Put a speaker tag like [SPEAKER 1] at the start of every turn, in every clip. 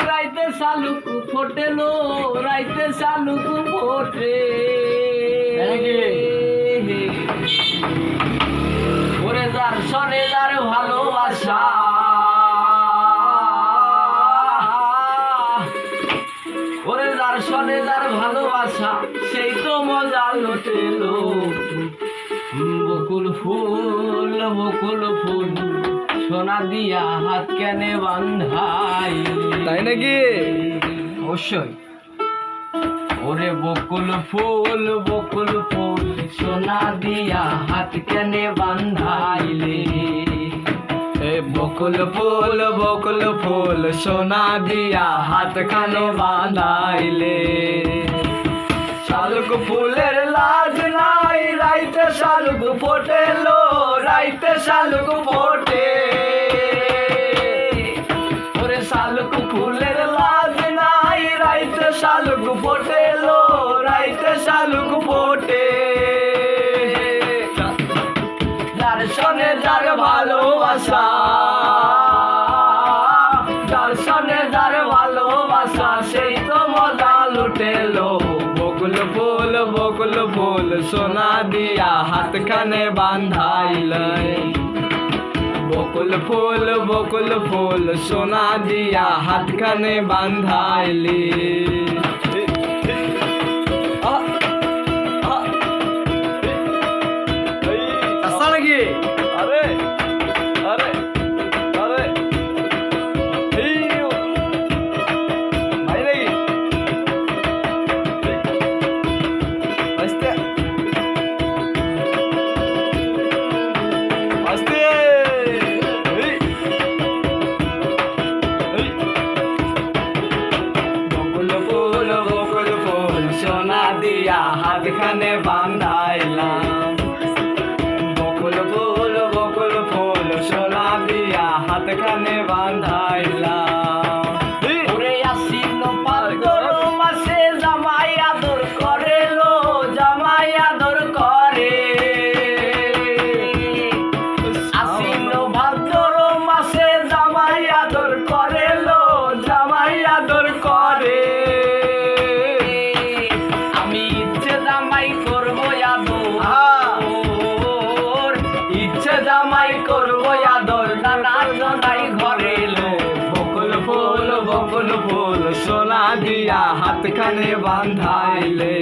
[SPEAKER 1] রাইতে শালুকু ফোটেলো, রাইতে শালুকু ফোটে। ওরে যার সনে যার ভালোবাসা, ওরে যার সনে যার ভালোবাসা, সেই তো মজা লুটেলো। বকুল ফুল, বকুল ফুল, সোনা দিয়া হাত কেনে বান্ধাই।
[SPEAKER 2] তাই নাকি?
[SPEAKER 1] অবশ্যই। ওরে বকুল ফুল, বকুল ফুল, সোনা দিয়া হাত কেনে বান্ধাইলে।
[SPEAKER 2] বকুল ফুল, বকুল ফুল, সোনা দিয়া হাত খানে বাঁধাইলে। শালুক ফুলের লাজ নাই, রাইতে শালুক ফোটেলো, রাইতে শালুক ফোটে।
[SPEAKER 1] ওরে শালুক ফুলের লাজ নাই, রাইতে শালুক ফোটেলো, রাইতে শালুক ফোটে। যার সনে যার ভালোবাসা, যার সনে যার ভালোবাসা, সেই তো মজা লুটেলো।
[SPEAKER 2] বকুল ফুল, বকুল ফুল, সোনা দিয়া হাত খানে বাঁধাইলে। বকুল ফুল, বকুল ফুল, সোনা দিয়া হাত খানে বাঁধাইলি। আসা নাকি? আরে আরে আরে ভাই নাকি? আস্তে আস্তে। বকুল ফুল, বকুল ফুল, সোনা দিয়া হাত খানে বাঁধাইলাম। বকুল ফুল, বকুল ফুল, সোনা দিয়া হাত খানে বাঁধাইলাম।
[SPEAKER 1] ওরে আশ্বিন ভাদ্র মাসে জামাই আদর করেলো, জামাই আদর করে। আশ্বিন ভাদ্র মাসে জামাই আদর করেলো, জামাই আদর করে। আমি ইচ্ছে জামাই করবো আদর, ইচ্ছে জামাই করবো আদর, নানা জনাই ঘরে এলো।
[SPEAKER 2] বকুল ফুল, বকুল ফুল, সোনা দিয়া হাত খানে বাঁধাইলে।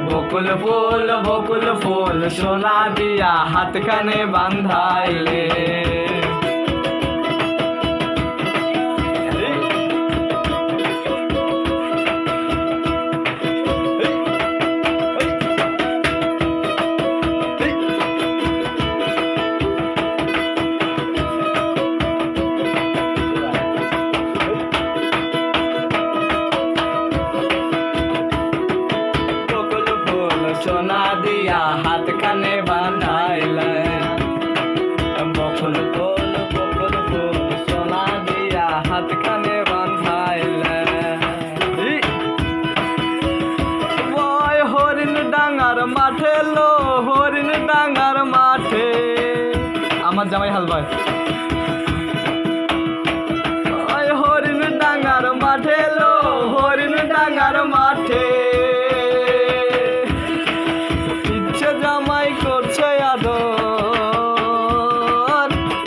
[SPEAKER 2] বকুল ফুল, বকুল ফুল, সোনা দিয়া হাত খানে বাঁধাইলে। বকুল ফুল, সোনা দিয়া হাত খানে বাঁধাইলে। বকুল ফুল, বকুল ফুল, সোনা দিয়া হাত খানে বাঁধাইলে। ওই হরিণ ডাঙ্গার মাঠে লো, হরিণ ডাঙ্গার মাঠে। আমার জামাই হাল ভাই। ওই হরিণ ডাঙ্গার মাঠে লো, হরিণ ডাঙ্গার মাঠে। ইচ্ছে জামাই করছে আদর,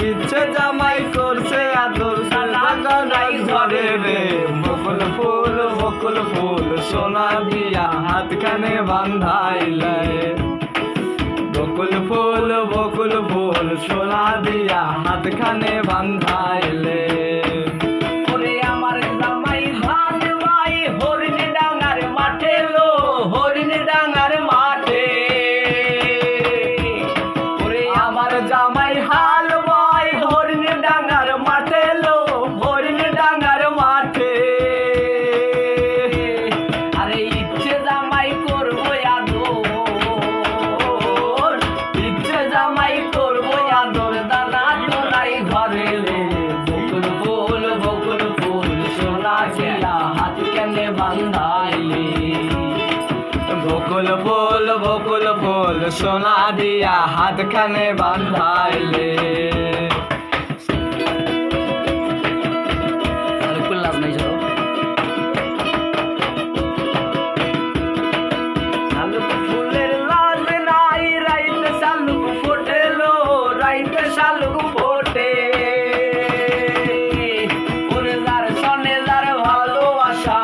[SPEAKER 2] ইচ্ছে জামাই করছে আদর, নাই ঘরে রে। বকুল ফুল, বকুল ফুল, সোনা দিয়া হাত খানে বাঁধাইলে। বকুল ফুল, বকুল ফুল, সোনা দিয়া হাত খানে বাঁধাইলে।
[SPEAKER 1] ওরে আমার জামাই ভাত ভাই, হরিণ ডাঙ্গার মাঠে লো, হরিণ ডাঙ্গার মাঠে। ওরে আমার জামাই হাল ভাই, হরিণ ডাঙ্গার মাঠে লো, হরিণ ডাঙ্গার মাঠে। আরে ইচ্ছে জামাই করবো আদর, ইচ্ছে জামাই করবো আদর, দাদা তোলাই ঘরে এলে। বকুল ফুল, বকুল ফুল, সোনা দিয়া হাত কেনে বাঁধাইলে।
[SPEAKER 2] বকুল ফুল, বকুল ফুল, সোনা দিয়া হাত খানে বাঁধাইলে।
[SPEAKER 1] শালুক ফোটে ওরে যার সনে যার ভালোবাসা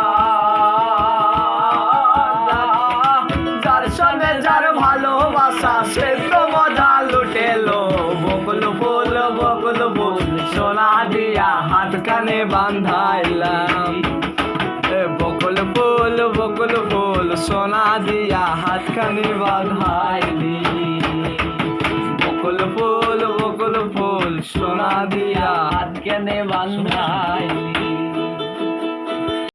[SPEAKER 2] যার সঙ্গে যার ভালোবাসা সে তো মজা লুটেলো বকুল ফুল সোনা দিয়া হাত কানে বান্ধাইলাম বকুল ফুল সোনা দিয়া হাত কানে বাঁধাইলি বকুল ফুল সোনা দিয়া
[SPEAKER 1] হাত কেনে বান্ধাইলি